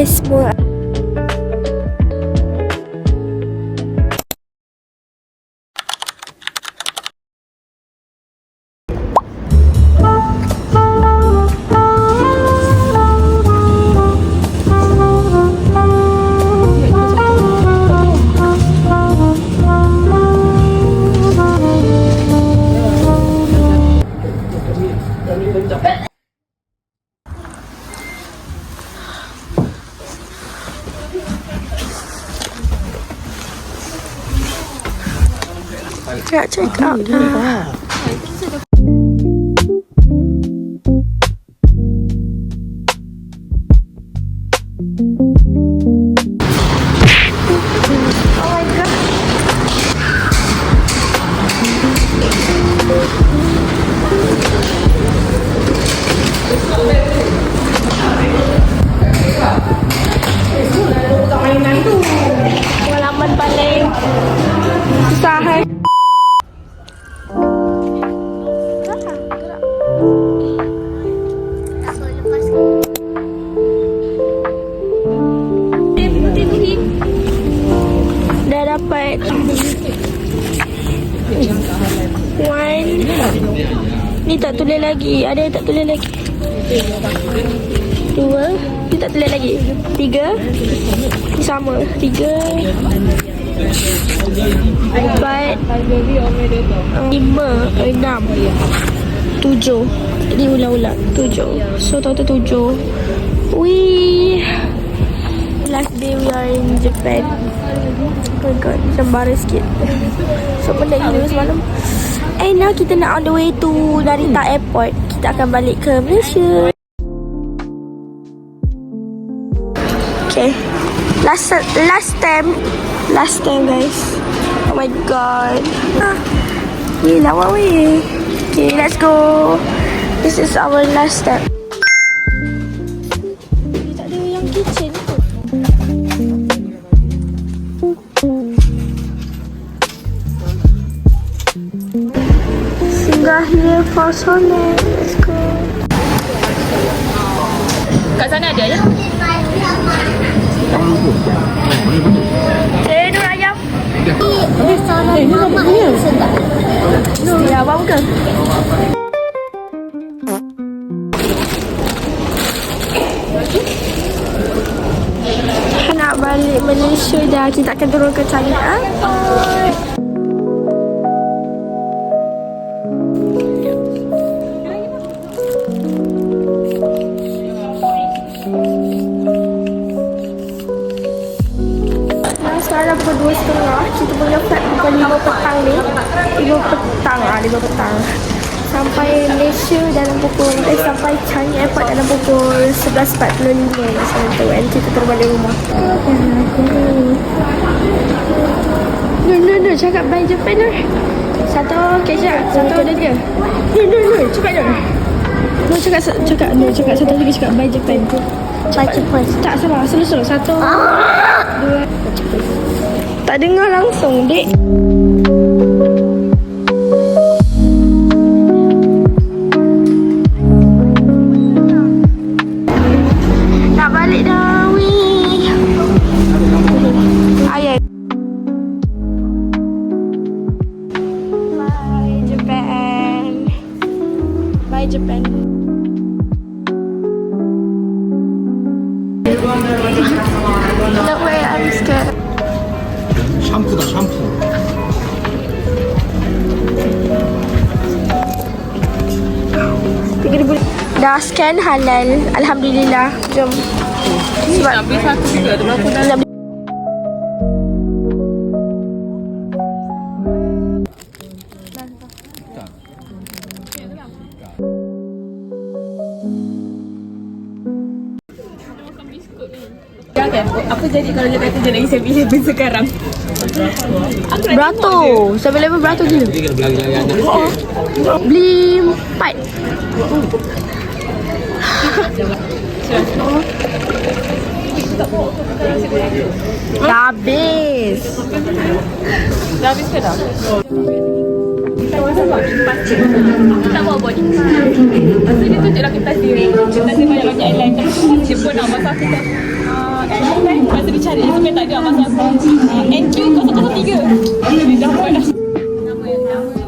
Hai semua. Check out dah. Pengalaman paling susah hai. Dah dapat one. Ni tak tulis lagi. Ada yang tak tulis lagi. Dua. Ni tak tulis lagi. Tiga. Ni sama. Tiga. Empat. Lima. Enam. Tujuh. Jadi ulang-ulang. Tujuh. So total tujuh. Wih. Last day we are in Japan. Oh my god, sembara sikit. So penat gila semalam. And now kita nak on the way to Narita Airport. Kita akan balik ke Malaysia. Okay. Last time guys. Oh my god. Lawa weh. Okay, let's go. This is our last step. Tak ada yang kitchen tu. Singgah here for Sonic. Let's go. Kat sana ada ya? Nur ayam. Restoran mamak yang sedap. Ya, abang buka. Nak balik Malaysia dah. Kita akan turun ke Changi Airport. Sekarang pukul 2.30. Kita punya flight pukul 5 petang ni. 5 petang. Sampai Malaysia dalam pukul sampai Changi Airport dalam pukul 11.45 macam tu. And kita terus balik rumah. No, cakap bye Japan Nur. Satu, kejap. Satu dan tiga. No, cepat Nur. No, cakap satu lagi, cakap bye Japan. Bye Japan. Tak salah, slow. Satu, dua. Tak dengar langsung, dek. Nak balik dah, weh. Ayat. Bye Japan. Bye Japan. No way, I'm scared. 샴푸다 샴푸. Dah scan halal. Alhamdulillah. Jom. Sebab Nak beli satu juga. Ada berapa dah? nak Jangan. Apa jadi kalau dia kata dia nak isi Seven sekarang? beratur. 7-Eleven beratur gila. Jadi kena belanja yang anak sikit. Beli 4. Dah habis. Dah habis ke dah? Tak bawa body. Lepas tu dia tunjuk lah kertas dia. Kertas dia banyak-banyak airline. Dia pun nak masa aku tak hari ni sampai tak ada masa aku NQ 003. Dah buat dah. Nama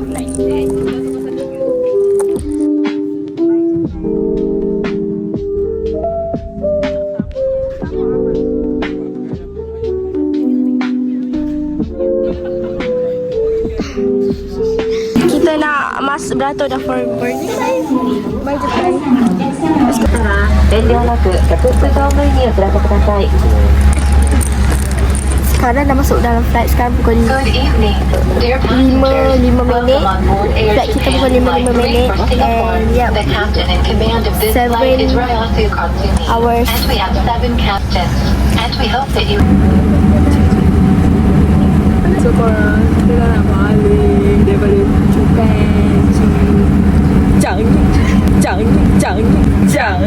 flight kita NQ 003. Kita nak masuk beratur dah for boarding. Bye Japan. 遠慮なく客室乗務員にお知らせください。 Sekarang dah masuk dalam flight. Sekarang pukul Good evening, dear 5 passengers. minit. Welcome on board Air Flight kita pukul Japan 5 Flight minit. 3 for Singapore. And yep, The captain in command of this 7 flight is Ryosu Katsumi. hours. And we have 7 captains. And we hope that you... So korang, kita dah nak balik daripada Japan. Jang, jang, jang, jang.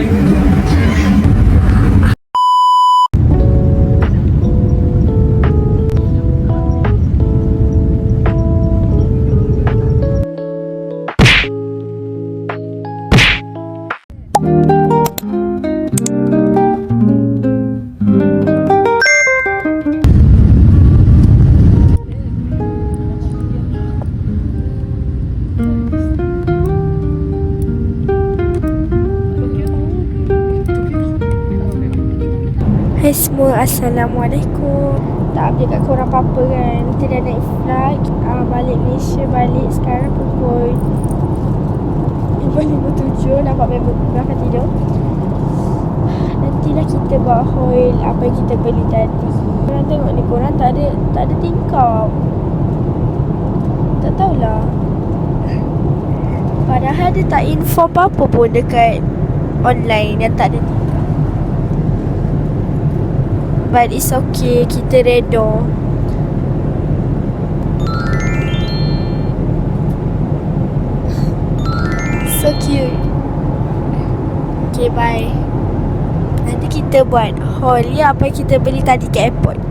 Hai semua, Assalamualaikum. Tak update kat korang apa-apa kan. Nanti dah naik flight balik Malaysia. Balik sekarang pukul 5.57. Nampak member belakang tidur. Nantilah kita buat haul apa yang kita beli tadi. Korang tengok ni, korang tak ada tingkap. Tak tahulah. Padahal dia tak info apa-apa pun dekat online yang tak ada tingkap. But it's okay, kita redha. So cute. Okay, bye. Nanti kita buat haul ya apa yang kita beli tadi kat airport.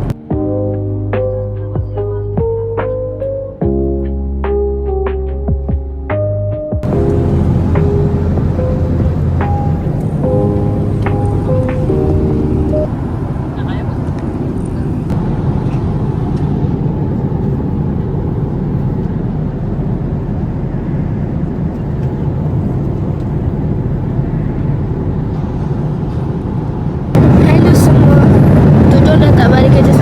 Hello semua. Tudung dah tak balik kerja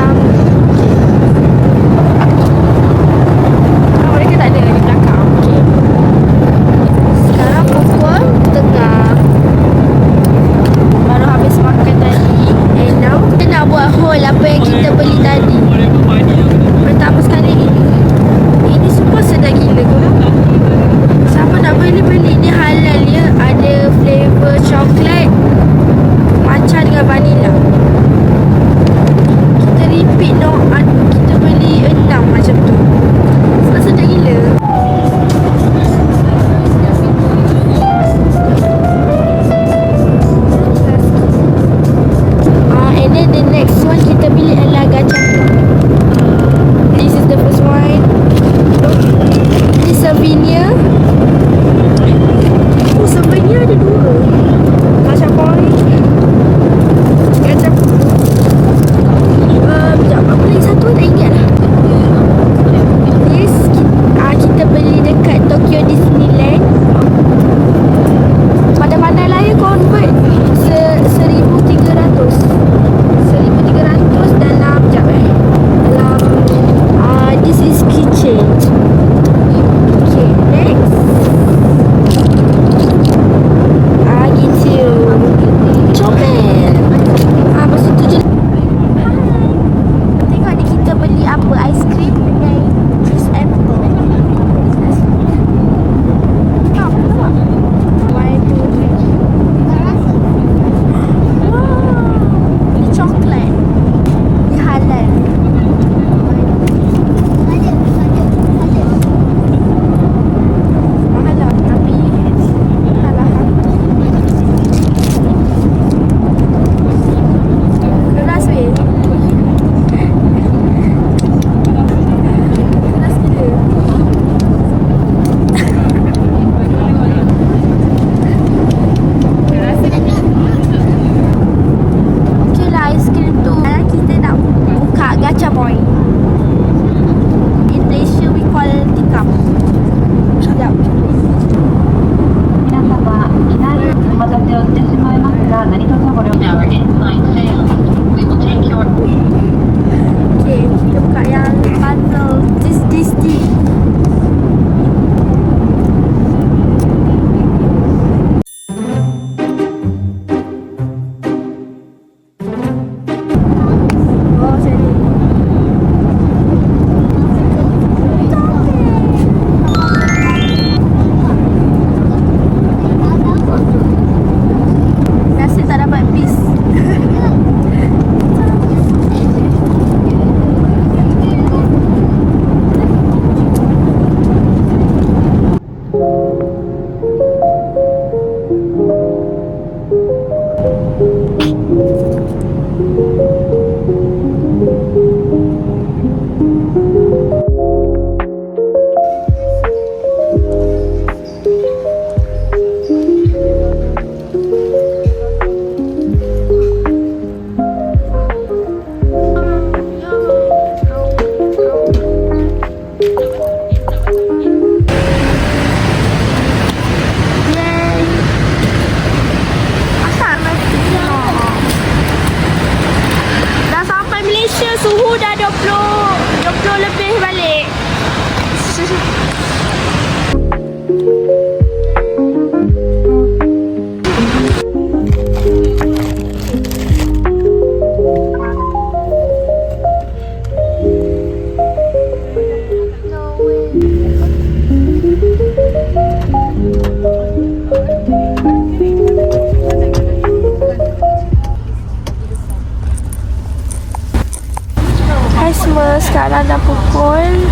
Sekarang dah pukul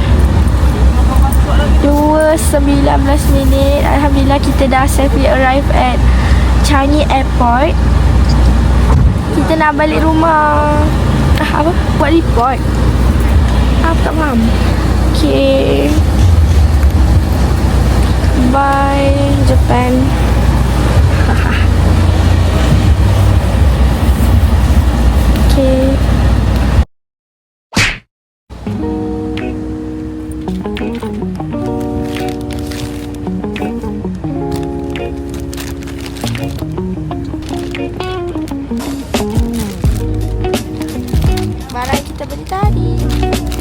2.19. Alhamdulillah kita dah safely arrive at Changi Airport. Kita nak balik rumah. Apa? Buat report. Apa tak faham. Okay. Bye Japan. Okay. Barang kita beli tadi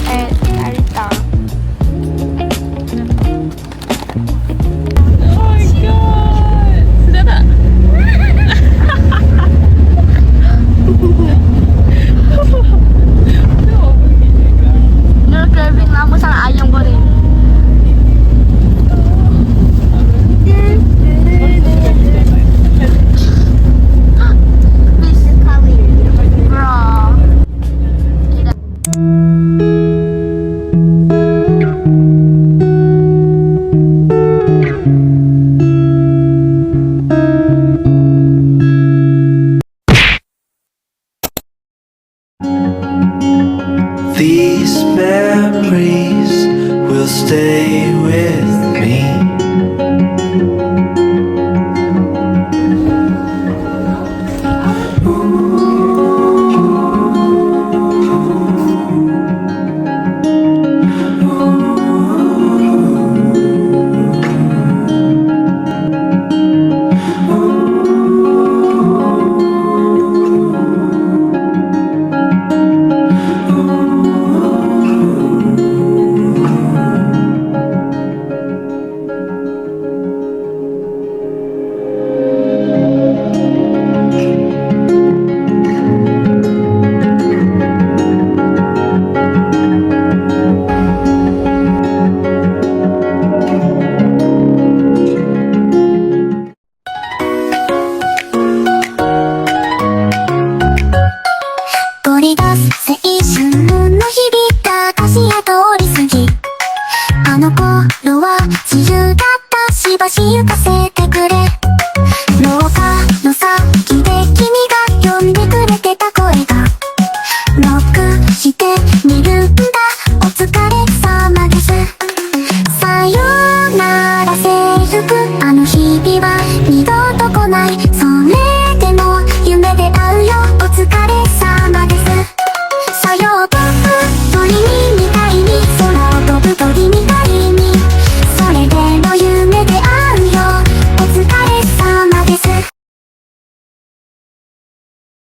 at Narita. Oh my god. Sedap tak? Dia craving lama sangat ayam goreng. Bro. These memories will stay with me. Bye.